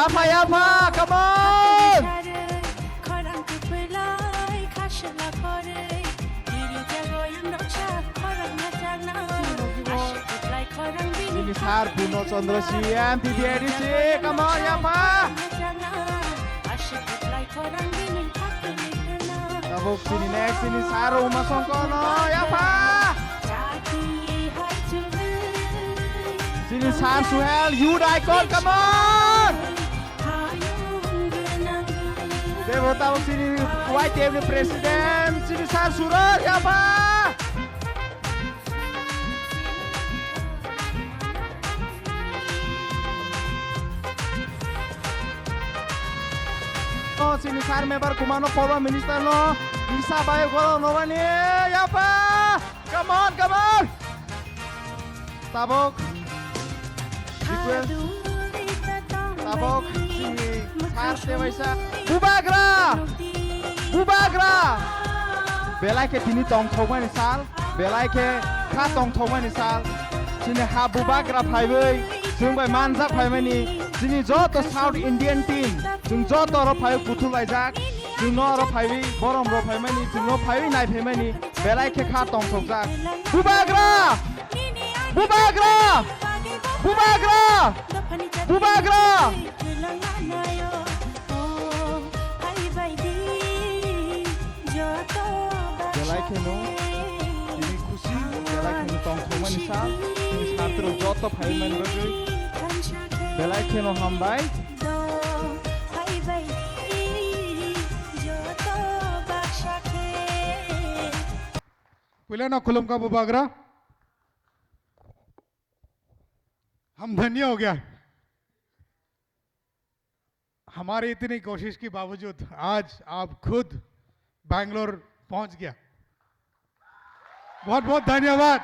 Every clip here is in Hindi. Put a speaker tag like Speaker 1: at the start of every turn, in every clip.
Speaker 1: Yafa, Yafa, come on! Sini Sar Puno Chandra Sian TTADC, come on Yafa! Tabuk sini next, sini Sar Uma Songkono, Yafa! Sini Sar Suhel, you Daikon, come on! Devo tabuk sini White Table President, sini Sar Suraj, Yafa! Sini Sar member Kumano Former Minister no bisa bayo golo no bani Yafa, come on tabok tabok sini Sar Dewaisa bubagra belai ke tini tong thoma ni sal belai ke kha tong thoma ni sal sini ha bubagra phaibai जों बाय मानजा फाइमानि जोंनि जत साउथ इंडियन टीम जों जत र फाइ बुथुलायजाक जों न र फाइबि बरम र फाइमानि जों न फाइबि नाय फाइमानि बेलाय खेखा तंग थकजाक बुबाग्रा बेलाय खेनो दिनै खुशी बेलाय खेनो तंग थकमानि सा जों सात्र जत फाइमानि बगै बेलाय खेनो हामबाय
Speaker 2: पुलेना खुलम का बुबागरा हम धन्य हो गया हमारी इतनी कोशिश के बावजूद आज आप खुद बैंगलोर पहुंच गया बहुत बहुत धन्यवाद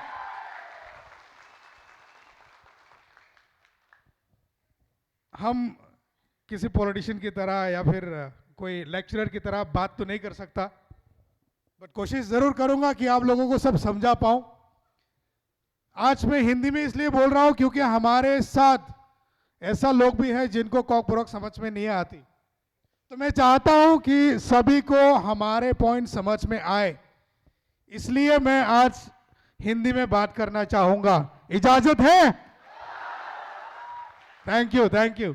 Speaker 2: हम किसी पॉलिटिशियन की तरह या फिर कोई लेक्चरर की तरह बात तो नहीं कर सकता बट कोशिश जरूर करूंगा कि आप लोगों को सब समझा पाऊं आज मैं हिंदी में इसलिए बोल रहा हूं क्योंकि हमारे साथ ऐसा लोग भी हैं जिनको कॉकबरोक समझ में नहीं आती तो मैं चाहता हूं कि सभी को हमारे पॉइंट समझ में आए इसलिए मैं आज हिंदी में बात करना चाहूंगा इजाजत है थैंक यू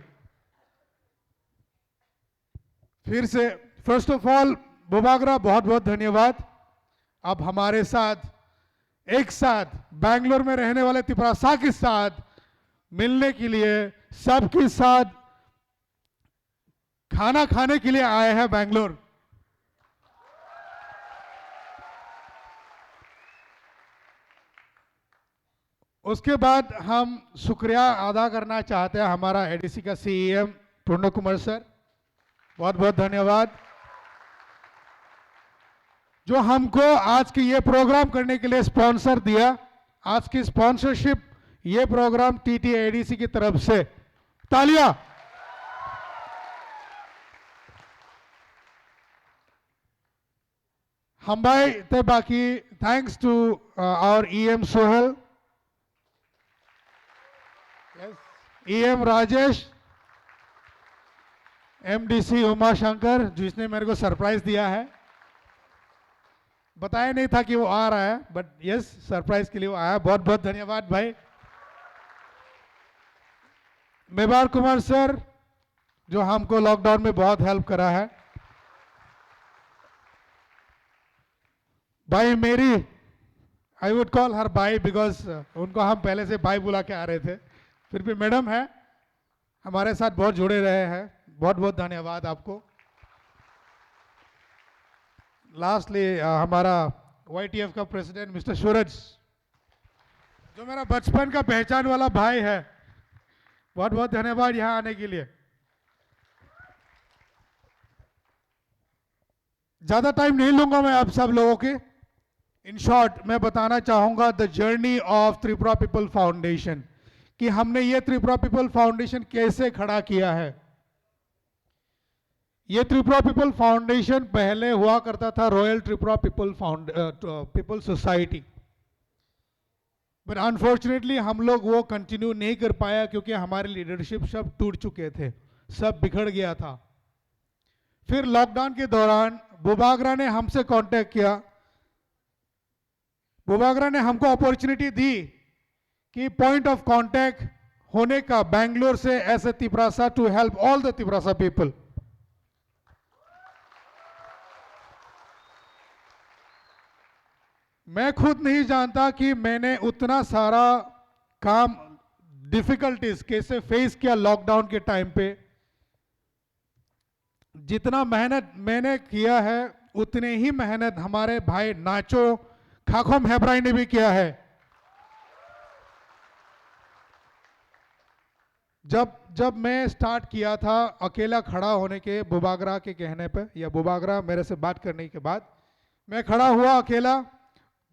Speaker 2: फिर से फर्स्ट ऑफ ऑल बुबागरा बहुत बहुत धन्यवाद आप हमारे साथ एक साथ बैंगलोर में रहने वाले तिपरासा के साथ मिलने के लिए सबके साथ खाना खाने के लिए आए हैं बैंगलोर उसके बाद हम शुक्रिया अदा करना चाहते हैं हमारा एडीसी का सीएम पूर्ण कुमार सर बहुत बहुत धन्यवाद जो हमको आज के ये प्रोग्राम करने के लिए स्पॉन्सर दिया आज की स्पॉन्सरशिप ये प्रोग्राम टीटीएडीसी की तरफ से तालियां हम भाई ते बाकी thanks to our EM Sohel EM Rajesh MDC Uma Shankar जिसने मेरे को सरप्राइज दिया है बताया नहीं था कि वो आ रहा है बट यस सरप्राइज के लिए वो आया बहुत बहुत धन्यवाद भाई मेवाड़ कुमार सर जो हमको लॉकडाउन में बहुत हेल्प करा है भाई मेरी आई वुड कॉल हर भाई बिकॉज उनको हम पहले से भाई बुला के आ रहे थे फिर भी मैडम है हमारे साथ बहुत जुड़े रहे हैं बहुत बहुत धन्यवाद आपको लास्टली हमारा वाईटीएफ का प्रेसिडेंट मिस्टर सूरज जो मेरा बचपन का पहचान वाला भाई है बहुत बहुत धन्यवाद यहां आने के लिए ज्यादा टाइम नहीं लूंगा मैं आप सब लोगों के इन शॉर्ट मैं बताना चाहूंगा the journey of Tripura people foundation कि हमने ये त्रिपुरा पीपल फाउंडेशन कैसे खड़ा किया है ये त्रिपुरा पीपल फाउंडेशन पहले हुआ करता था royal Tripura people society but unfortunately हम लोग वो कंटिन्यू नहीं कर पाया क्योंकि हमारे लीडरशिप सब टूट चुके थे सब बिखर गया था। फिर लॉकडाउन के दौरान बुबागरा ने हमसे कांटेक्ट किया। बुबागरा ने हमको अपॉर्चुनिटी दी कि पॉइंट ऑफ कांटेक्ट होने का बैंगलोर से as a Tiprasa to help all the Tiprasa people. मैं खुद नहीं जानता कि मैंने उतना सारा काम डिफिकल्टीज कैसे फेस किया लॉकडाउन के टाइम पे। जितना मेहनत मैंने किया है उतने ही मेहनत हमारे भाई नाचो खाखोम हेब्राई ने भी किया है। जब मैं स्टार्ट किया था अकेला खड़ा होने के बुबागरा के कहने पे, या बुबागरा मेरे से बात करने के बाद मैं खड़ा हुआ अकेला,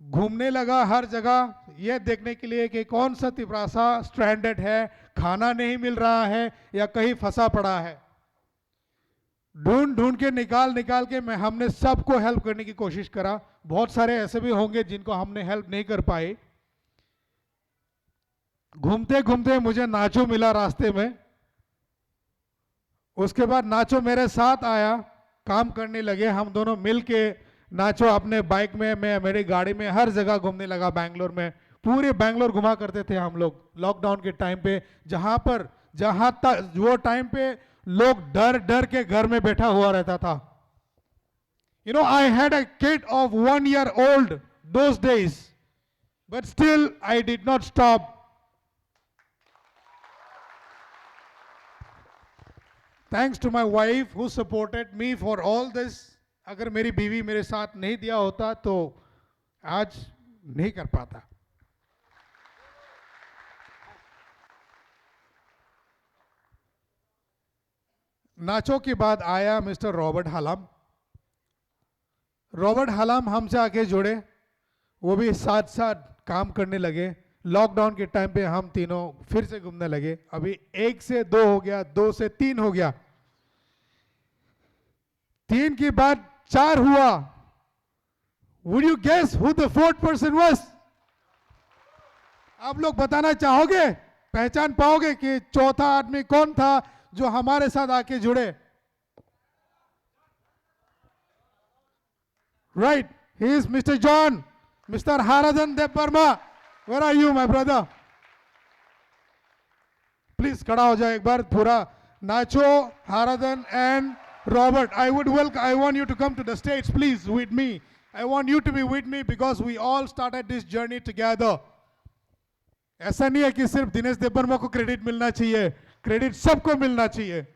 Speaker 2: घूमने लगा हर जगह ये देखने के लिए कि कौन सा तिपरासा स्ट्रैंडेड है, खाना नहीं मिल रहा है या कहीं फंसा पड़ा है। ढूंढ ढूंढ के निकाल के हमने सबको हेल्प करने की कोशिश करा। बहुत सारे ऐसे भी होंगे जिनको हमने हेल्प नहीं कर पाए। घूमते घूमते मुझे नाचो मिला रास्ते में। उसके बाद नाचो मेरे साथ आया, काम करने लगे हम दोनों मिलके। नाचो अपने बाइक में, मैं मेरी गाड़ी में, हर जगह घूमने लगा बैंगलोर में। पूरे बैंगलोर घुमा करते थे हम लोग लॉकडाउन के टाइम पे। जहां तक वो टाइम पे लोग डर डर के घर में बैठा हुआ रहता था। You know, I had a kid of 1 year old those days, but still I did not stop. Thanks to my wife who supported me for all this. अगर मेरी बीवी मेरे साथ नहीं दिया होता तो आज नहीं कर पाता। नाचो के बाद आया मिस्टर रॉबर्ट हालाम। रॉबर्ट हालाम हमसे आके जुड़े, वो भी साथ साथ काम करने लगे। लॉकडाउन के टाइम पे हम तीनों फिर से घूमने लगे। अभी 1 से 2 हो गया, 2 से 3 हो गया, 3 के बाद 4 हुआ। Would you guess who the 4th person was? आप लोग बताना चाहोगे, पहचान पाओगे कि चौथा आदमी कौन था जो हमारे साथ आके जुड़े? Right, he is Mr. John, Mr. Haradan Dev Verma. Where are you, my brother? Please खड़ा हो जाए एक बार पूरा। नाचो, Haradan and Robert, I want you to come to the stage, please, with me. I want you to be with me because we all started this journey together. ऐसा नहीं है कि सिर्फ दिनेश देव वर्मा को क्रेडिट मिलना चाहिए, क्रेडिट सबको मिलना चाहिए।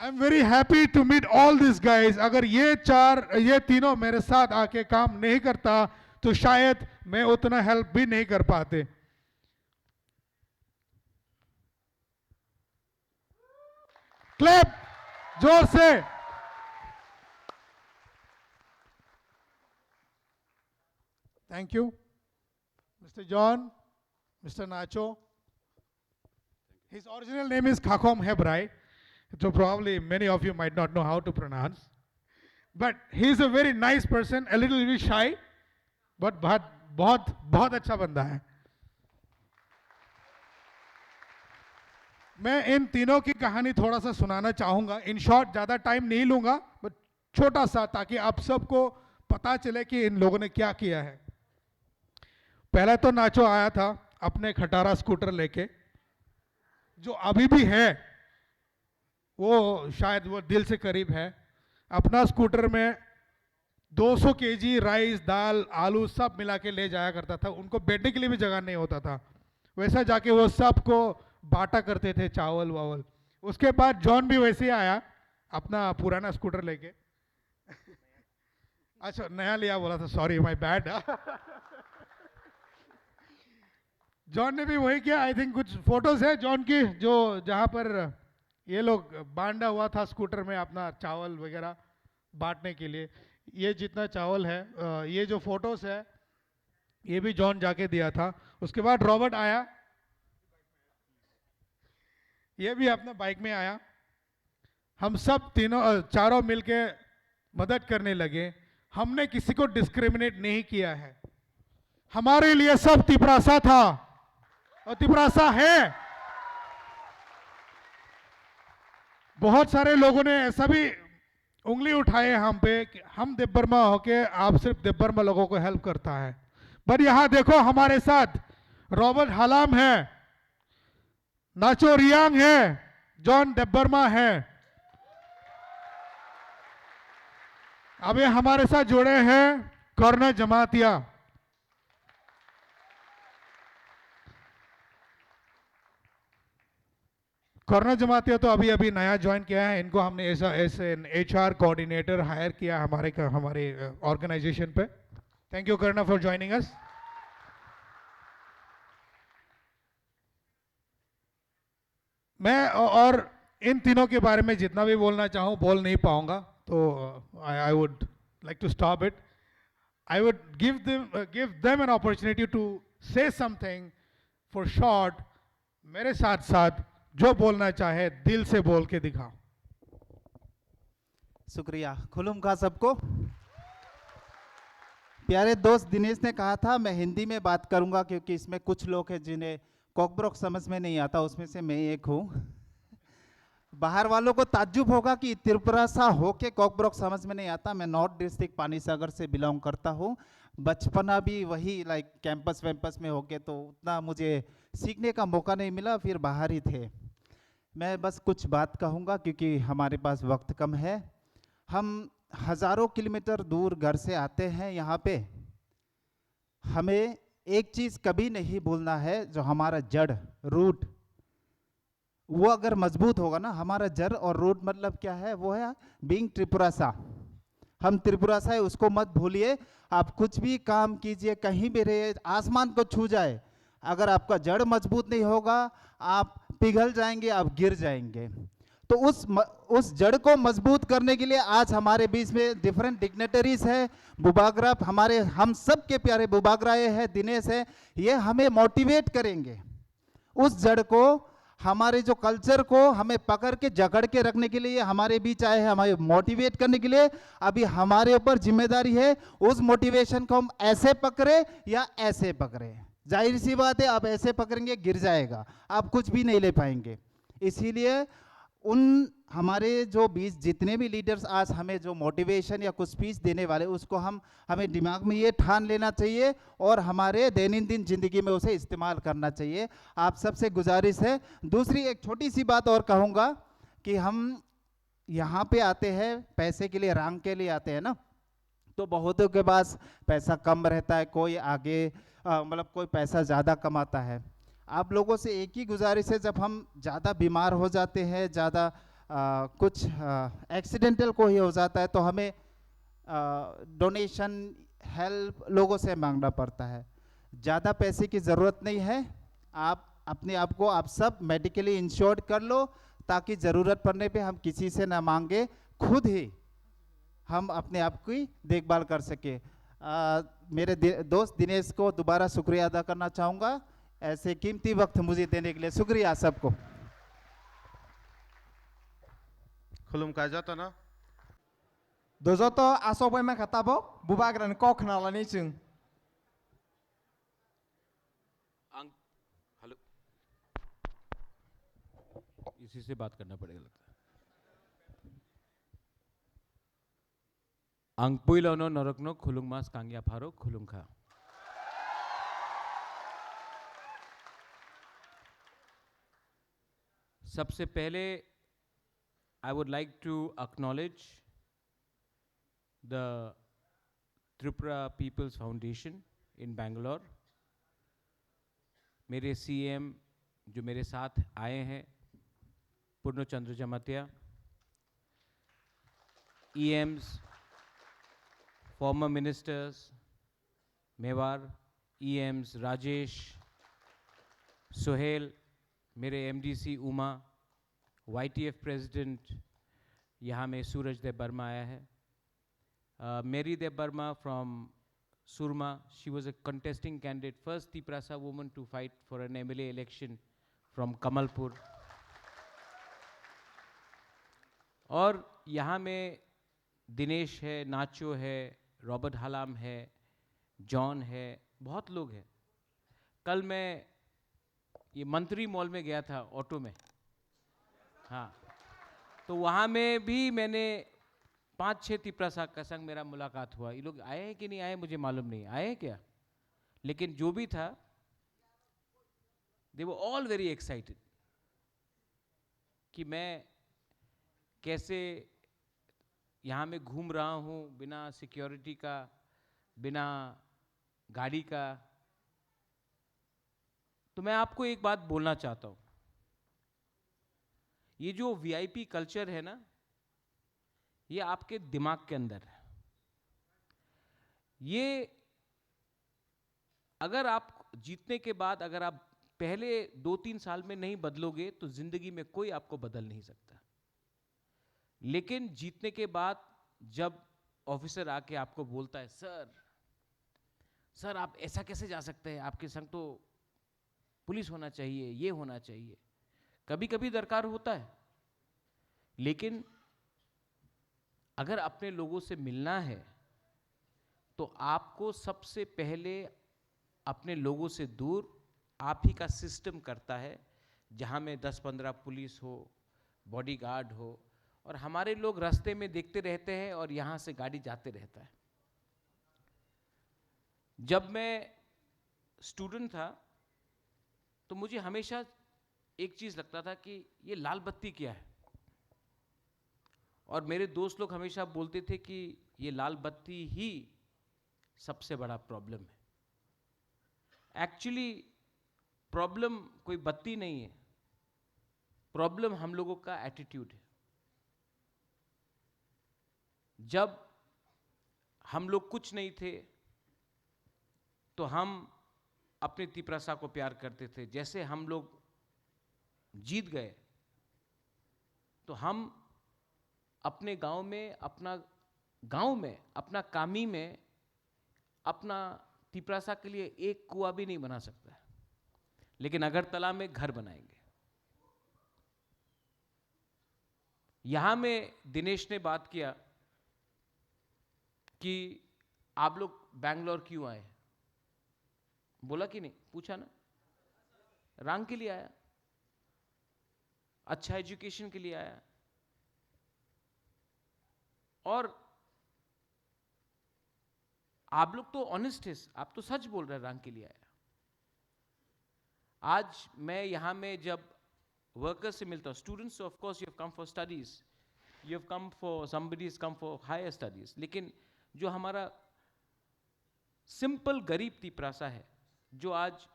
Speaker 2: I am very happy to meet all this guys. अगर ये तीनों मेरे साथ आके काम नहीं करता तो शायद मैं उतना हेल्प भी नहीं कर पाते। क्लैप जोर से। Thank you, Mr. John, Mr. Nacho. His original name is Khakhom Hebrai, so probably many of you might not know how to pronounce. But he is a very nice person, a little bit shy, but बहुत अच्छा बंदा है। मैं इन तीनों की कहानी थोड़ा सा सुनाना चाहूँगा। इन शॉर्ट, ज़्यादा टाइम नहीं लूँगा, बट छोटा सा, ताकि आप सबको पता चले कि इन लोगों ने क्या किया है। पहले तो नाचो आया था अपने खटारा स्कूटर लेके, जो अभी भी है, वो शायद वो दिल से करीब है। अपना स्कूटर में 200 kg राइस, दाल, आलू सब मिला के ले जाया करता था। उनको बैठने के लिए भी जगह नहीं होता था, वैसा जाके वो सबको बांटा करते थे, चावल वावल। उसके बाद जॉन भी वैसे ही आया अपना पुराना स्कूटर लेके। अच्छा, नया लिया बोला था, सॉरी माय बैड। जॉन ने भी वही किया। आई थिंक कुछ फोटोज है जॉन की, जो जहाँ पर ये लोग बांधा हुआ था स्कूटर में अपना चावल वगैरह बांटने के लिए। ये जितना चावल है, ये जो फोटोज है, ये भी जॉन जाके दिया था। उसके बाद रॉबर्ट आया, ये भी अपना बाइक में आया। हम सब चारों मिलके मदद करने लगे। हमने किसी को डिस्क्रिमिनेट नहीं किया है। हमारे लिए सब तिपरासा था, और तिपरासा है। बहुत सारे लोगों ने ऐसा भी उंगली उठाए हम पे कि हम देवबर्मा होके आप सिर्फ देवबर्मा लोगों को हेल्प करता है। पर यहां देखो हमारे साथ रॉबर्ट हलाम है, नाचो रियांग है, जॉन देवबर्मा है। अब ये हमारे साथ जुड़े हैं कॉर्नर जमातिया। कॉर्नर जमातिया तो अभी अभी नया ज्वाइन किया है, इनको हमने ऐसे HR कोऑर्डिनेटर हायर किया हमारे ऑर्गेनाइजेशन पे। Thank you corner for joining us. मैं और इन तीनों के बारे में जितना भी बोलना चाहूँ बोल नहीं पाऊंगा, तो I would like to stop it. I would give them an opportunity to say something for short। मेरे साथ साथ जो बोलना चाहे दिल से बोल के दिखाओ।
Speaker 3: शुक्रिया। खुलुम खा सबको। प्यारे दोस्त दिनेश ने कहा था मैं हिंदी में बात करूंगा क्योंकि इसमें कुछ लोग हैं जिन्हें कॉकब्रोक समझ में नहीं आता, उसमें से मैं एक हूँ। बाहर वालों को ताज्जुब होगा कि त्रिपुरा सा होके कॉकब्रोक समझ में नहीं आता। मैं नॉर्थ डिस्ट्रिक्ट पानीसागर से बिलोंग करता हूँ। बचपना भी वही लाइक कैंपस वैम्पस में होके, तो उतना मुझे सीखने का मौका नहीं मिला, फिर बाहर ही थे। मैं बस कुछ बात कहूँगा क्योंकि हमारे पास वक्त कम है। हम हज़ारों किलोमीटर दूर घर से आते हैं यहाँ पे। हमें एक चीज़ कभी नहीं भूलना है, जो हमारा जड़ रूट, वो अगर मजबूत होगा ना, हमारा जड़ और रूट मतलब क्या है, वो है बीइंग त्रिपुरासा। हम त्रिपुरासा है, उसको मत भूलिए। आप कुछ भी काम कीजिए, कहीं भी रहे, आसमान को छू जाए, अगर आपका जड़ मजबूत नहीं होगा आप पिघल जाएंगे, आप गिर जाएंगे। तो उस जड़ को मजबूत करने के लिए आज हमारे बीच में डिफरेंट डिग्नेटरीज है। बुबागरा हमारे हम सब के प्यारे बुबागरा है, दिनेश है, ये हमें मोटिवेट करेंगे। उस जड़ को, हमारे जो कल्चर को हमें पकड़ के जकड़ के रखने के लिए हमारे बीच आए हैं, हमें मोटिवेट करने के लिए। अभी हमारे ऊपर जिम्मेदारी है उस मोटिवेशन को हम ऐसे पकड़े या ऐसे पकड़े। जाहिर सी बात है, आप ऐसे पकड़ेंगे गिर जाएगा, आप कुछ भी नहीं ले पाएंगे। इसीलिए उन हमारे जो बीच जितने भी लीडर्स आज हमें जो मोटिवेशन या कुछ स्पीच देने वाले, उसको हमें दिमाग में ये ठान लेना चाहिए और हमारे दैनंदिन जिंदगी में उसे इस्तेमाल करना चाहिए। आप सबसे गुजारिश है। दूसरी एक छोटी सी बात और कहूँगा कि हम यहाँ पे आते हैं पैसे के लिए, रंग के लिए आते हैं ना, तो बहुतों के पास पैसा कम रहता है, कोई आगे मतलब कोई पैसा ज़्यादा कमाता है। आप लोगों से एक ही गुजारिश है, जब हम ज़्यादा बीमार हो जाते हैं, ज़्यादा कुछ एक्सीडेंटल को ही हो जाता है, तो हमें डोनेशन हेल्प लोगों से मांगना पड़ता है। ज़्यादा पैसे की ज़रूरत नहीं है। आप अपने आप को आप सब मेडिकली इंश्योर्ड कर लो, ताकि ज़रूरत पड़ने पे हम किसी से ना मांगे, खुद ही हम अपने आप की देखभाल कर सके। मेरे दोस्त दिनेश को दोबारा शुक्रिया अदा करना चाहूँगा, ऐसे कीमती वक्त मुझे देने के लिए। शुक्रिया सबको।
Speaker 4: खुलुम का जाता ना
Speaker 1: दोजो तो आसो बाय मा खताबो बुबाग्रान कॉक नालानी जों
Speaker 5: हेलो, इसी से बात करना पड़ेगा लगता है। अंगपुइलोनो नरकनो खुलुंग मास कांग्या फारो खुलुंग खा। सबसे पहले I would like to acknowledge the Tripura People's Foundation in Bangalore। मेरे CM जो मेरे साथ आए हैं, पूर्णचंद्र Jamatia, EMs, former ministers, Mewar, EMs Rajesh, Sohail, मेरे MDC उमा, YTF प्रेसिडेंट, यहाँ में सूरज देव वर्मा आया है, Mery Deb Barma from Surma, she was a contesting candidate, first Tiprasa woman to fight for an MLA election from Kamalpur. और यहाँ में दिनेश है, नाचो है, रॉबर्ट हलाम है, जॉन है, बहुत लोग हैं। कल मैं ये मंत्री मॉल में गया था ऑटो में, हाँ, तो वहाँ में भी मैंने 5-6 तिपरासा का संग मेरा मुलाकात हुआ। ये लोग आए हैं कि नहीं आए मुझे मालूम नहीं, आए हैं क्या, लेकिन जो भी था दे वर ऑल वेरी एक्साइटेड कि मैं कैसे यहाँ में घूम रहा हूँ बिना सिक्योरिटी का, बिना गाड़ी का। तो मैं आपको एक बात बोलना चाहता हूँ, ये जो वीआईपी कल्चर है ना, ये आपके दिमाग के अंदर है। ये अगर आप जीतने के बाद अगर आप पहले 2-3 साल में नहीं बदलोगे तो जिंदगी में कोई आपको बदल नहीं सकता। लेकिन जीतने के बाद जब ऑफिसर आके आपको बोलता है, सर आप ऐसा कैसे जा सकते हैं, आपके संग तो पुलिस होना चाहिए, ये होना चाहिए, कभी कभी दरकार होता है। लेकिन अगर अपने लोगों से मिलना है तो आपको सबसे पहले अपने लोगों से दूर आप ही का सिस्टम करता है, जहां में 10-15 पुलिस हो, बॉडीगार्ड हो, और हमारे लोग रास्ते में देखते रहते हैं और यहां से गाड़ी जाते रहता है। जब मैं स्टूडेंट था तो मुझे हमेशा एक चीज लगता था कि ये लाल बत्ती क्या है, और मेरे दोस्त लोग हमेशा बोलते थे कि ये लाल बत्ती ही सबसे बड़ा प्रॉब्लम है। एक्चुअली प्रॉब्लम कोई बत्ती नहीं है, प्रॉब्लम हम लोगों का एटीट्यूड है। जब हम लोग कुछ नहीं थे तो हम अपने तिपरासा को प्यार करते थे। जैसे हम लोग जीत गए तो हम अपने गांव में अपना कामी में अपना तिपरासा के लिए एक कुआं भी नहीं बना सकता है, लेकिन अगरतला में घर बनाएंगे। यहां में दिनेश ने बात किया कि आप लोग बैंगलोर क्यों आए, बोला कि नहीं, पूछा ना, रंग के लिए आया, अच्छा एजुकेशन के लिए आया, और आप लोग तो ऑनेस्ट है, आप तो सच बोल रहे हैं, रंग के लिए आया। आज मैं यहां में जब वर्कर्स से मिलता हूं, students of course you have come for studies, you have come for somebody is come for higher studies, लेकिन जो हमारा सिंपल गरीब तिपरासा है जो आज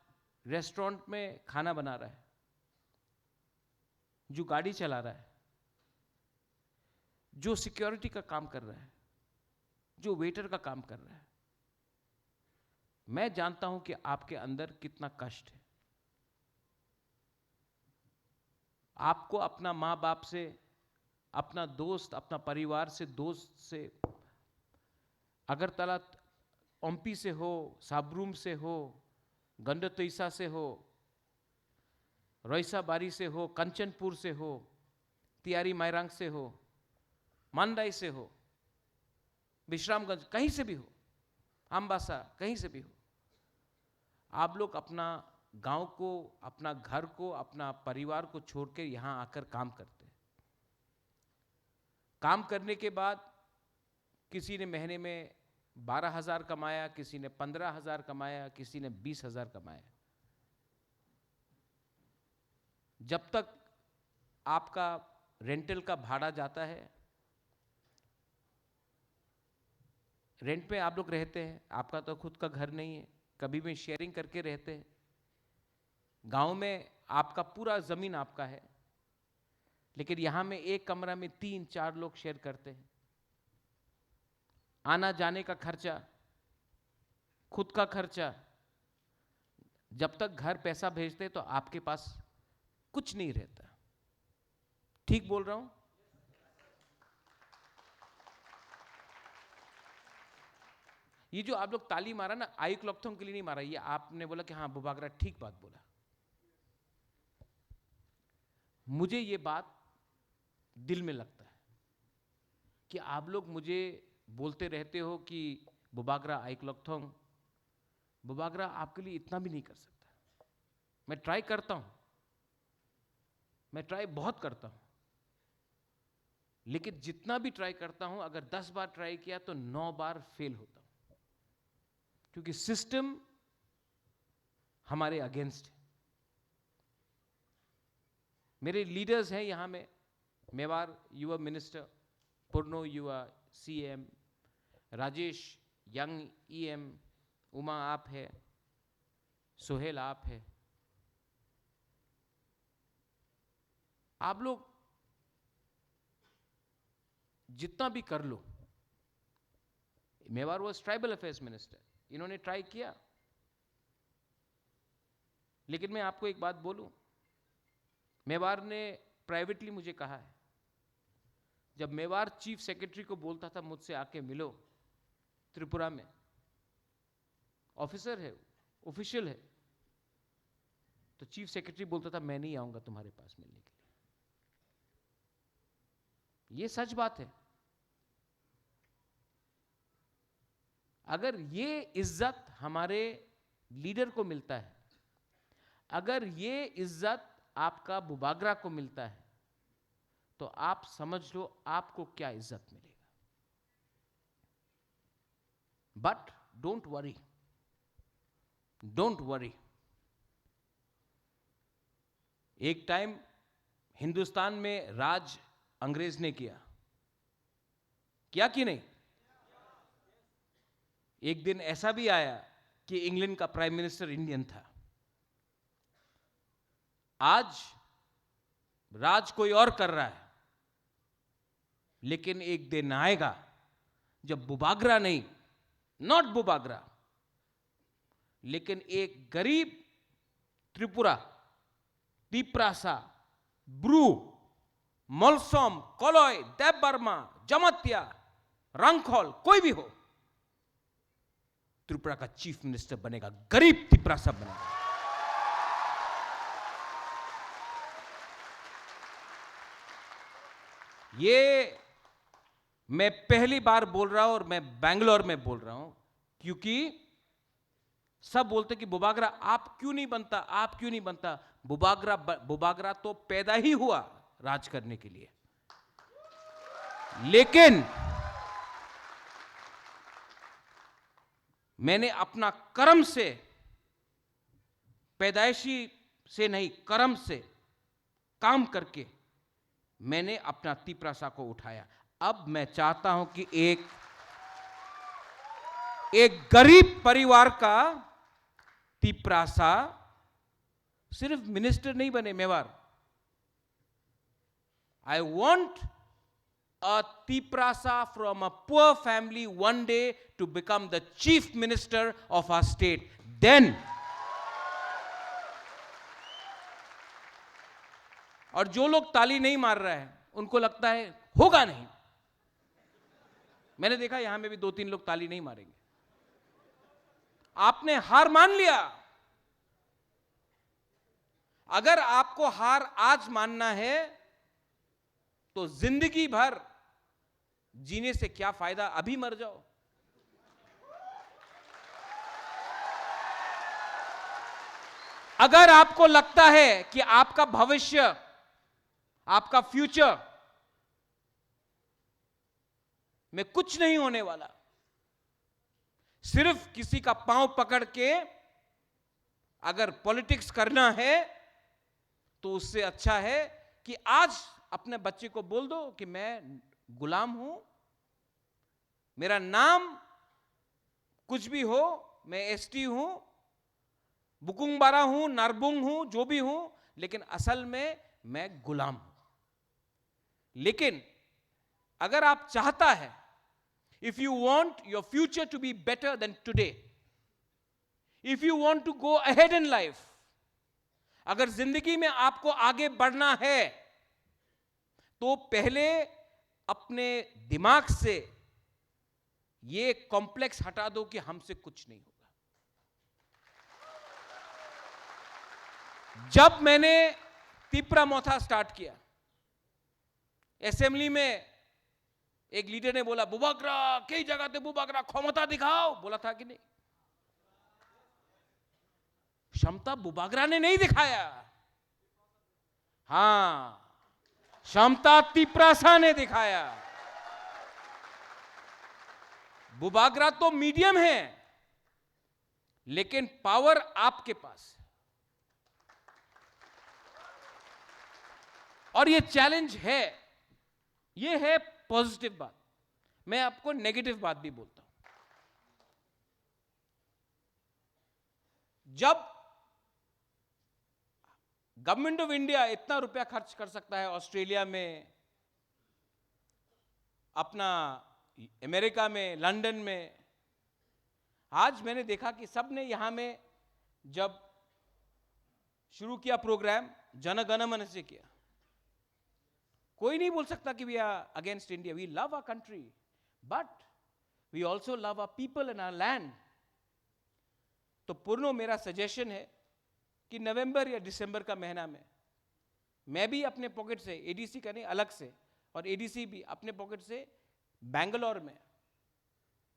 Speaker 5: रेस्टोरेंट में खाना बना रहा है, जो गाड़ी चला रहा है, जो सिक्योरिटी का काम कर रहा है, जो वेटर का काम कर रहा है, मैं जानता हूं कि आपके अंदर कितना कष्ट है। आपको अपना माँ बाप से, अपना दोस्त, अपना परिवार से, दोस्त से, अगरतला ओम्पी से हो, साबरूम से हो, गंडतोइसा से हो, रोइसा बारी से हो, कंचनपुर से हो, तियारी मायरांग से हो, मांडाई से हो, विश्रामगंज, कहीं से भी हो, अम्बासा, कहीं से भी हो, आप लोग अपना गांव को, अपना घर को, अपना परिवार को छोड़ के यहां आकर काम करते हैं। काम करने के बाद किसी ने महीने में 12,000 कमाया, किसी ने 15,000 कमाया, किसी ने 20,000 कमाया। जब तक आपका रेंटल का भाड़ा जाता है, रेंट पे आप लोग रहते हैं, आपका तो खुद का घर नहीं है, कभी भी शेयरिंग करके रहते हैं। गांव में आपका पूरा जमीन आपका है, लेकिन यहां में एक कमरा में 3-4 लोग शेयर करते हैं। आना जाने का खर्चा, खुद का खर्चा, जब तक घर पैसा भेजते तो आपके पास कुछ नहीं रहता। ठीक बोल रहा हूं? ये जो आप लोग ताली मारा ना, आई क्लॉकथोंग के लिए नहीं मारा, ये आपने बोला कि हाँ बुबागरा ठीक बात बोला। मुझे ये बात दिल में लगता है कि आप लोग मुझे बोलते रहते हो कि बुबागरा आई क्लॉकथोंग, बुबागरा आपके लिए इतना भी नहीं कर सकता। मैं ट्राई करता हूं, मैं ट्राई बहुत करता हूं, लेकिन जितना भी ट्राई करता हूं, अगर 10 बार ट्राई किया तो 9 बार फेल होता हूं, क्योंकि सिस्टम हमारे अगेंस्ट है। मेरे लीडर्स हैं यहां में, मेवार युवा मिनिस्टर, पूर्णो युवा CM, Rajesh young EM, Uma आप है, सोहेल आप है। आप लोग जितना भी कर लो, Mewar was tribal affairs minister, इन्होंने ट्राई किया, लेकिन मैं आपको एक बात बोलूं, मेवार ने प्राइवेटली मुझे कहा है, जब मेवार चीफ सेक्रेटरी को बोलता था मुझसे आके मिलो त्रिपुरा में, ऑफिसर है, ऑफिशियल है, तो चीफ सेक्रेटरी बोलता था मैं नहीं आऊंगा तुम्हारे पास मिलने के लिए। ये सच बात है। अगर ये इज्जत हमारे लीडर को मिलता है, अगर ये इज्जत आपका बुबागरा को मिलता है, तो आप समझ लो आपको क्या इज्जत मिलेगा। But don't worry, don't worry. एक टाइम हिंदुस्तान में राज अंग्रेज ने किया कि नहीं? एक दिन ऐसा भी आया कि इंग्लैंड का प्राइम मिनिस्टर इंडियन था। आज राज कोई और कर रहा है, लेकिन एक दिन आएगा जब बुबागरा नहीं, नॉट बुबागरा, लेकिन एक गरीब त्रिपुरा, तिप्रासा, ब्रू, मलसोम, कोलोय, देवबर्मा, जमत्या, रंगखोल, कोई भी हो, त्रिपुरा का चीफ मिनिस्टर बनेगा, गरीब तिप्रासा बनेगा। ये मैं पहली बार बोल रहा हूं और मैं बैंगलोर में बोल रहा हूं, क्योंकि सब बोलते कि बुबागरा आप क्यों नहीं बनता, आप क्यों नहीं बनता। बुबागरा तो पैदा ही हुआ राज करने के लिए, लेकिन मैंने अपना कर्म से, पैदाइशी से नहीं, कर्म से काम करके मैंने अपना तिप्रासा को उठाया। अब मैं चाहता हूं कि एक गरीब परिवार का तिप्रासा सिर्फ मिनिस्टर नहीं बने Mewar. I want a Tiprasa from a poor family one day to become the chief minister of our state. Then, और जो लोग ताली नहीं मार रहे हैं, उनको लगता है होगा नहीं। मैंने देखा यहां में भी 2-3 लोग ताली नहीं मारेंगे। आपने हार मान लिया। अगर आपको हार आज मानना है, तो जिंदगी भर जीने से क्या फायदा, अभी मर जाओ। अगर आपको लगता है कि आपका भविष्य, आपका फ्यूचर में कुछ नहीं होने वाला, सिर्फ किसी का पांव पकड़ के अगर पॉलिटिक्स करना है, तो उससे अच्छा है कि आज अपने बच्चे को बोल दो कि मैं गुलाम हूं, मेरा नाम कुछ भी हो, मैं एसटी हूं, बुकुंगबारा हूं, नारबुंग हूं, जो भी हूं, लेकिन असल में मैं गुलाम हूं। लेकिन अगर आप चाहता है, if you want your future to be better than today, if you want to go ahead in life, अगर जिंदगी में आपको आगे बढ़ना है, तो पहले अपने दिमाग से ये कॉम्प्लेक्स हटा दो कि हमसे कुछ नहीं होगा। जब मैंने तिप्रा मोथा स्टार्ट किया, असेंबली में एक लीडर ने बोला बुबागरा कई जगह पे बुबागरा क्षमता दिखाओ, बोला था कि नहीं? क्षमता बुबागरा ने नहीं दिखाया, हां, क्षमता तिप्रासा ने दिखाया। बुबागरा तो मीडियम है, लेकिन पावर आपके पास है। और ये चैलेंज है, ये है पॉजिटिव बात। मैं आपको नेगेटिव बात भी बोलता हूं। जब गवर्नमेंट ऑफ इंडिया इतना रुपया खर्च कर सकता है ऑस्ट्रेलिया में, अपना अमेरिका में, लंदन में, आज मैंने देखा कि सब ने यहां में जब शुरू किया प्रोग्राम, जन गण मन से किया। कोई नहीं बोल सकता कि we are against India. We love our country, but we also love our people and our land. तो पूर्ण मेरा सजेशन है कि नवंबर या दिसंबर का महीना में मैं भी अपने पॉकेट से, एडीसी का नहीं अलग से, और एडीसी भी अपने पॉकेट से बैंगलोर में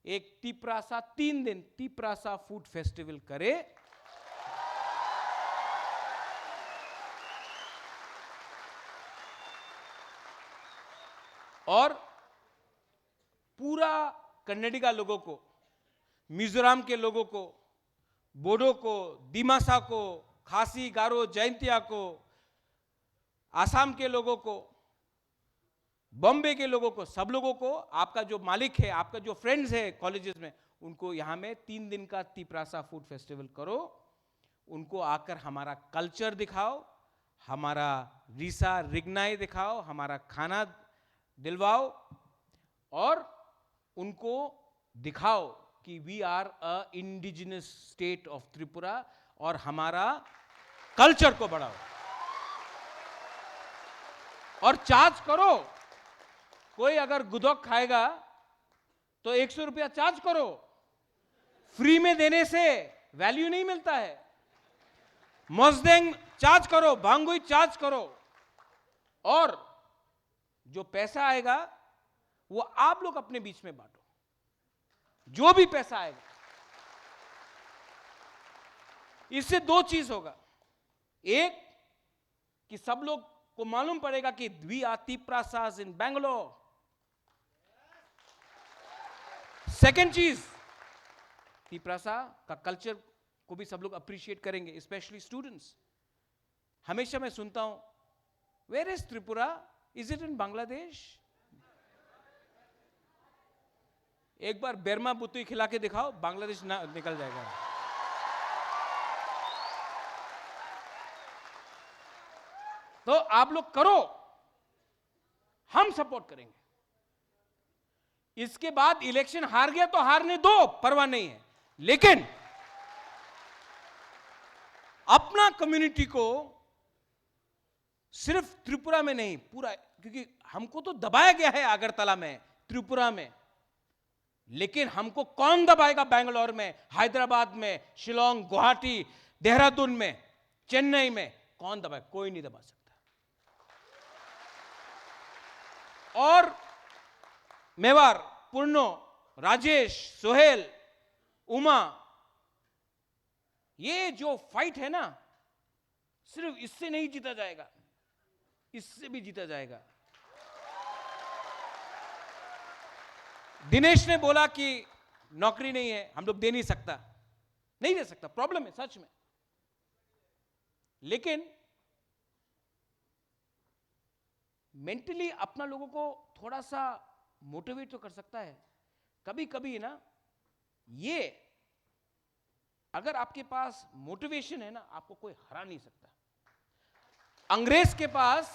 Speaker 5: एक तिप्रासा 3 दिन तिप्रासा फूड फेस्टिवल करे। और पूरा कर्नाटका लोगों को, मिजोरम के लोगों को, बोडो को, दिमासा को, खासी, गारो, जयंतिया को, आसाम के लोगों को, बॉम्बे के लोगों को, सब लोगों को, आपका जो मालिक है, आपका जो फ्रेंड्स है कॉलेजेस में, उनको यहां में 3 दिन का तिप्रासा फूड फेस्टिवल करो। उनको आकर हमारा कल्चर दिखाओ, हमारा रीसा रिग्नाई दिखाओ, हमारा खाना दिलवाओ, और उनको दिखाओ कि we are a indigenous state of Tripura, और हमारा कल्चर को बढ़ाओ। और चार्ज करो। कोई अगर गुदौक खाएगा तो 100 रुपया चार्ज करो। फ्री में देने से वैल्यू नहीं मिलता है। मोजदेंग चार्ज करो, भांगुई चार्ज करो, और जो पैसा आएगा वो आप लोग अपने बीच में बांटो। जो भी पैसा आएगा, इससे 2 चीज होगा। एक कि सब लोग को मालूम पड़ेगा कि we are Tiprasas in Bangalore. Second चीज, तिप्रासा का कल्चर को भी सब लोग अप्रिशिएट करेंगे, स्पेशली स्टूडेंट्स। हमेशा मैं सुनता हूं, where is Tripura, is it in Bangladesh? एक बार बेरमा बुतुई खिला के दिखाओ, बांग्लादेश ना निकल जाएगा। तो आप लोग करो, हम सपोर्ट करेंगे। इसके बाद इलेक्शन हार गया तो हारने दो, परवाह नहीं है, लेकिन अपना कम्युनिटी को सिर्फ त्रिपुरा में नहीं, पूरा, क्योंकि हमको तो दबाया गया है अगरतला में, त्रिपुरा में, लेकिन हमको कौन दबाएगा? बेंगलोर में, हैदराबाद में, शिलोंग, गुवाहाटी, देहरादून में, चेन्नई में कौन दबाएगा? कोई नहीं दबा सकता। और मेवार, पूर्णो, राजेश, सोहेल, उमा, ये जो फाइट है ना, सिर्फ इससे नहीं जीता जाएगा, इससे भी जीता जाएगा। दिनेश ने बोला कि नौकरी नहीं है, हम लोग दे नहीं सकता, नहीं दे सकता, प्रॉब्लम है सच में। लेकिन मेंटली अपना लोगों को थोड़ा सा मोटिवेट तो कर सकता है। कभी कभी ना, ये अगर आपके पास मोटिवेशन है ना, आपको कोई हरा नहीं सकता। अंग्रेज के पास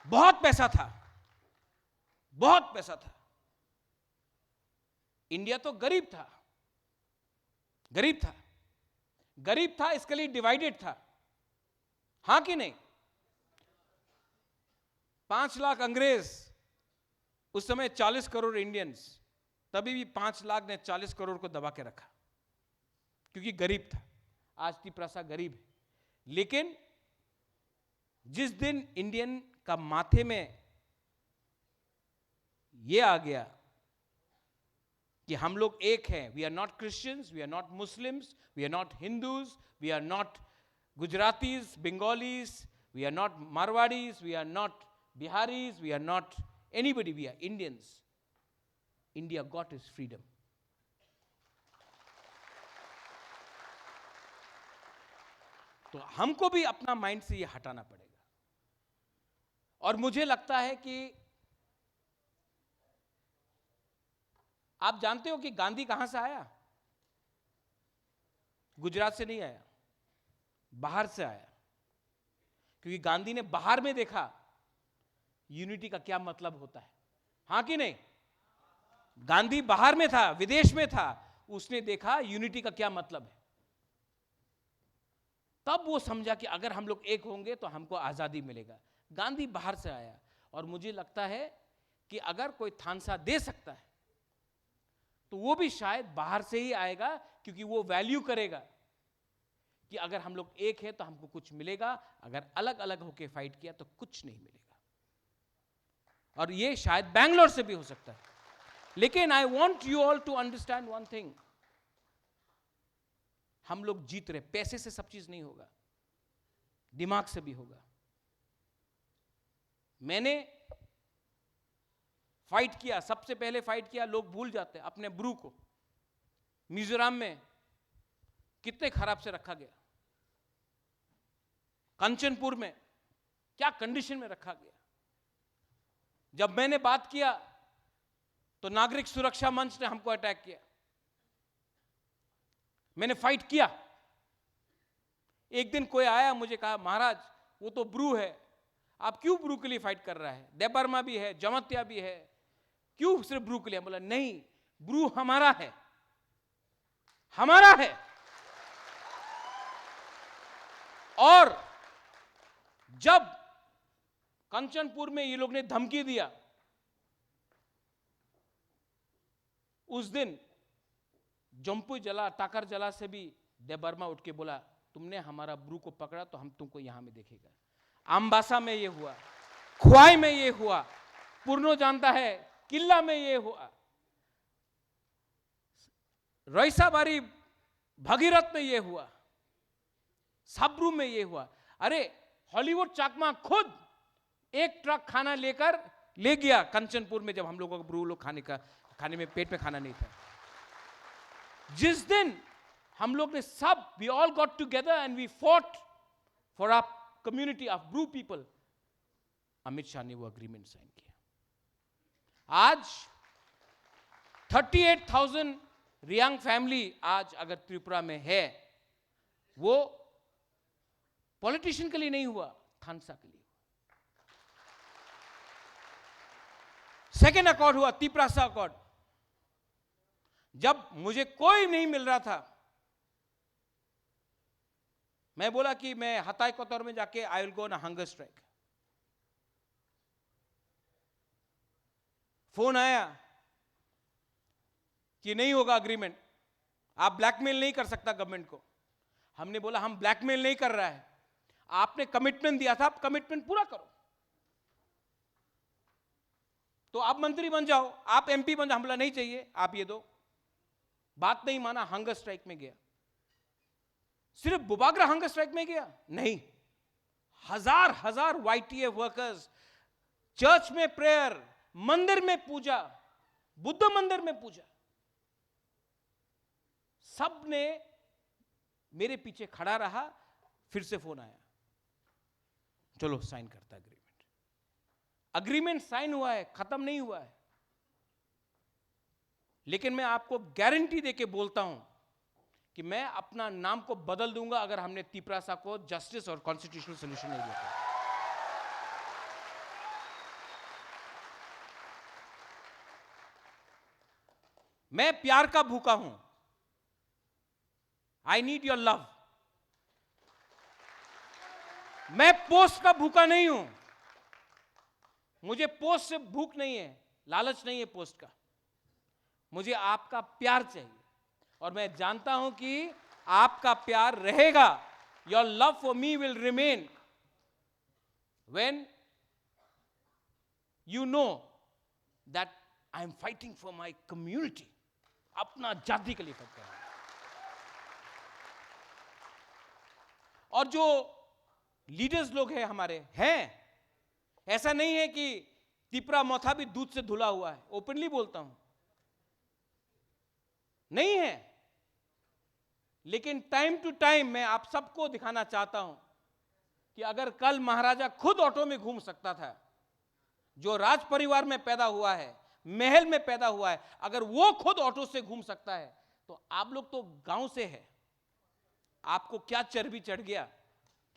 Speaker 5: बहुत पैसा था, बहुत पैसा था। इंडिया तो गरीब था, गरीब था, गरीब था, इसके लिए डिवाइडेड था, हां कि नहीं? 5 लाख अंग्रेज, उस समय 40 करोड़ इंडियंस, तभी भी 5 लाख ने 40 करोड़ को दबा के रखा, क्योंकि गरीब था। आज तिप्रासा गरीब है, लेकिन जिस दिन इंडियन का माथे में यह आ गया कि हम लोग एक हैं, we are not Christians, we are not Muslims, we are not Hindus, we are not Gujaratis, Bengalis, We are not Marwadis, we are not Biharis, we are not anybody, we are Indians. India got its freedom. तो हमको भी अपना माइंड से ये हटाना पड़ेगा। और मुझे लगता है कि आप जानते हो कि गांधी कहां से आया? गुजरात से नहीं आया, बाहर से आया। क्योंकि गांधी ने बाहर में देखा यूनिटी का क्या मतलब होता है। हां कि नहीं? गांधी बाहर में था, विदेश में था, उसने देखा यूनिटी का क्या मतलब है। तब वो समझा कि अगर हम लोग एक होंगे तो हमको आजादी मिलेगा। गांधी बाहर से आया। और मुझे लगता है कि अगर कोई थानसा दे सकता है तो वो भी शायद बाहर से ही आएगा, क्योंकि वो वैल्यू करेगा कि अगर हम लोग एक है तो हमको कुछ मिलेगा, अगर अलग अलग होके फाइट किया तो कुछ नहीं मिलेगा। और ये शायद बैंगलोर से भी हो सकता है। लेकिन I want you all to understand one thing, हम लोग जीत रहे। पैसे से सब चीज नहीं होगा, दिमाग से भी होगा। मैंने फाइट किया, सबसे पहले फाइट किया, लोग भूल जाते हैं अपने ब्रू को। मिजोरम में कितने खराब से रखा गया, कंचनपुर में क्या कंडीशन में रखा गया। जब मैंने बात किया तो नागरिक सुरक्षा मंच ने हमको अटैक किया। मैंने फाइट किया। एक दिन कोई आया, मुझे कहा महाराज वो तो ब्रू है, आप क्यों ब्रू के लिए फाइट कर रहा है? देबर्मा भी है, जमत्या भी है, क्यों सिर्फ ब्रू के लिए? बोला नहीं, ब्रू हमारा है, हमारा है। और जब कंचनपुर में ये लोग ने धमकी दिया, उस दिन जम्पू जला, टाकर जला से भी देबर्मा उठ के बोला तुमने हमारा ब्रू को पकड़ा तो हम तुमको यहां में देखेगा। अम्बासा में ये हुआ, खुआई में ये हुआ, पुरनो जानता है, किला में ये हुआ, रईसाबारी भगीरथ में ये हुआ, साब्रू में ये हुआ। अरे हॉलीवुड चाकमा खुद एक ट्रक खाना लेकर ले गया कंचनपुर में, जब हम लोगों को ब्रू लोग खाने में पेट में खाना नहीं था। जिस दिन हम लोग ने सब, we all got together and we fought for our community of Bru people, Amit Shah ने वो अग्रीमेंट साइन किया। आज 38,000 रियांग फैमिली आज अगर त्रिपुरा में है, वो पॉलिटिशियन के लिए नहीं हुआ, थानसा के लिए। सेकेंड अकॉर्ड हुआ, तिपरासा अकॉर्ड। जब मुझे कोई नहीं मिल रहा था, मैं बोला कि मैं हताई कोतौर में जाके I will go on hunger strike. Phone आया कि नहीं होगा अग्रीमेंट, आप ब्लैकमेल नहीं कर सकता गवर्नमेंट को। हमने बोला हम ब्लैकमेल नहीं कर रहा है, आपने कमिटमेंट दिया था, आप कमिटमेंट पूरा करो। तो आप मंत्री बन जाओ, आप एमपी बन जाओ। हम बोला नहीं चाहिए, आप ये दो। बात नहीं माना, हंगर स्ट्राइक में गया। सिर्फ बुबागरा हंगर स्ट्राइक में गया नहीं, हजार हजार वाईटीएफ वर्कर्स चर्च में प्रेयर, मंदिर में पूजा, बुद्ध मंदिर में पूजा, सब ने मेरे पीछे खड़ा रहा। फिर से फोन आया, चलो साइन करता एग्रीमेंट। अग्रीमेंट साइन हुआ है, खत्म नहीं हुआ है। लेकिन मैं आपको गारंटी देके बोलता हूं कि मैं अपना नाम को बदल दूंगा अगर हमने तिपरासा को जस्टिस और कॉन्स्टिट्यूशनल सॉल्यूशन नहीं दिया। मैं प्यार का भूखा हूं, आई नीड योर लव। मैं पोस्ट का भूखा नहीं हूं, मुझे पोस्ट से भूख नहीं है, लालच नहीं है पोस्ट का। मुझे आपका प्यार चाहिए और मैं जानता हूं कि आपका प्यार रहेगा। Your love for me will remain when you know that I am fighting for my community. अपना जाति के लिए फाइट कर रहा हूं। और जो लीडर्स लोग हैं हमारे, हैं। ऐसा नहीं है कि तिपरा मोथा भी दूध से धुला हुआ है, ओपनली बोलता हूं, नहीं है। लेकिन टाइम टू टाइम मैं आप सबको दिखाना चाहता हूं कि अगर कल महाराजा खुद ऑटो में घूम सकता था, जो राज परिवार में पैदा हुआ है, महल में पैदा हुआ है, अगर वो खुद ऑटो से घूम सकता है, तो आप लोग तो गांव से है, आपको क्या चर्बी चढ़ गया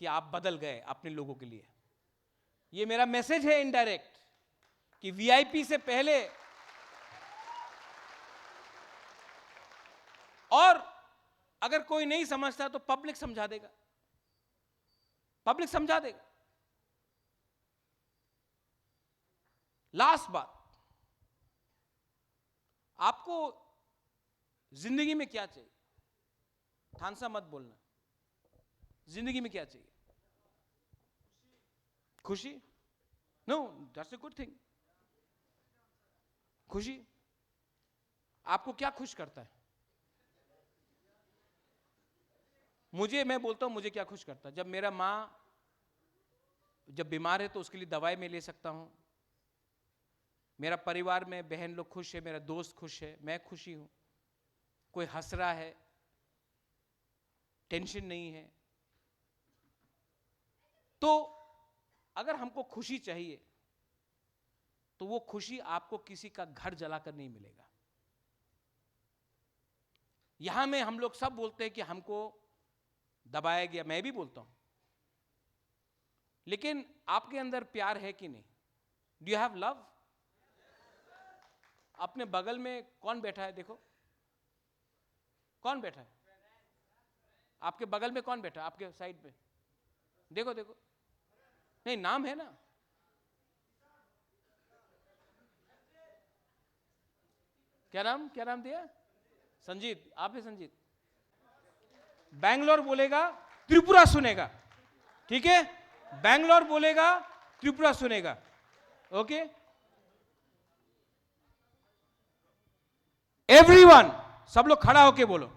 Speaker 5: कि आप बदल गए अपने लोगों के लिए। ये मेरा मैसेज है इनडायरेक्ट कि वीआईपी से पहले, और अगर कोई नहीं समझता तो पब्लिक समझा देगा, पब्लिक समझा देगा। लास्ट बात, आपको जिंदगी में क्या चाहिए? थानसा मत बोलना, जिंदगी में क्या चाहिए? खुशी? No, that's a good thing. खुशी। आपको क्या खुश करता है? मैं बोलता हूं मुझे क्या खुश करता है, जब मेरा मां जब बीमार है तो उसके लिए दवाई मैं ले सकता हूं, मेरा परिवार में बहन लोग खुश है, मेरा दोस्त खुश है, मैं खुशी हूं, कोई हंस रहा है, टेंशन नहीं है। तो अगर हमको खुशी चाहिए तो वो खुशी आपको किसी का घर जलाकर नहीं मिलेगा। यहां में हम लोग सब बोलते हैं कि हमको दबाया गया, मैं भी बोलता हूं, लेकिन आपके अंदर प्यार है कि नहीं? Do you have love? अपने बगल में कौन बैठा है? देखो कौन बैठा है आपके बगल में, कौन बैठा है आपके साइड में? देखो देखो, नहीं नाम है ना? क्या नाम दिया? संजीत। आप है संजीत? बैंगलोर बोलेगा त्रिपुरा सुनेगा, ठीक है? बैंगलोर बोलेगा त्रिपुरा सुनेगा, ओके? एवरीवन, सब लोग खड़ा होके बोलो।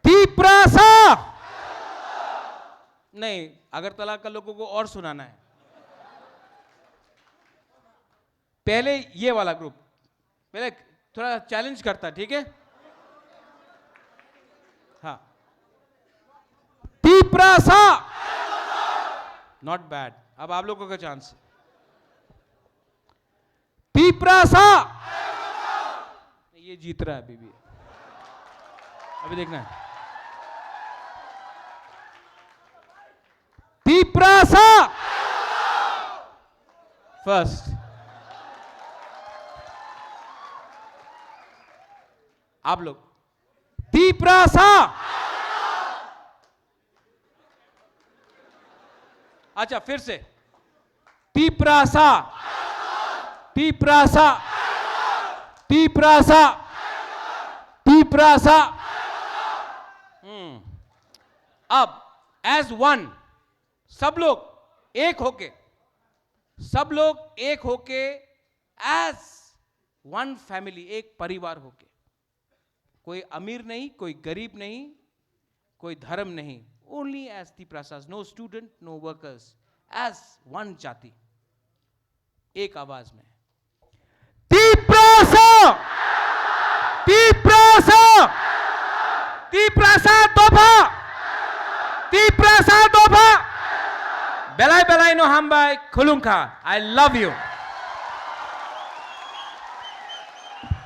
Speaker 5: त्रिपुरा। नहीं, अगरतला का लोगों को और सुनाना है। पहले ये वाला ग्रुप पहले थोड़ा चैलेंज करता, ठीक है? हाँ, त्रिपुरा। Not bad. अब आप लोगों का चांस। त्रिपुरा। ये जीत रहा है अभी भी, अभी देखना है। त्रिपुरा फर्स्ट। आप लोग त्रिपुरा। अच्छा, फिर से त्रिपुरा। त्रिपुरा। त्रिपुरा। त्रिपुरा। अब एज वन, सब लोग एक होके, एज वन फैमिली, एक परिवार होके, कोई अमीर नहीं, कोई गरीब नहीं, कोई धर्म नहीं, only as Tripurasas, no student, no workers, as one जाति, एक आवाज में त्रिपुरा। त्रिपुरा। त्रिपुरा तोफा। त्रिपुरा तोफा। बेलाई बेलाई नो हम बाय खुलुंखा। I love you.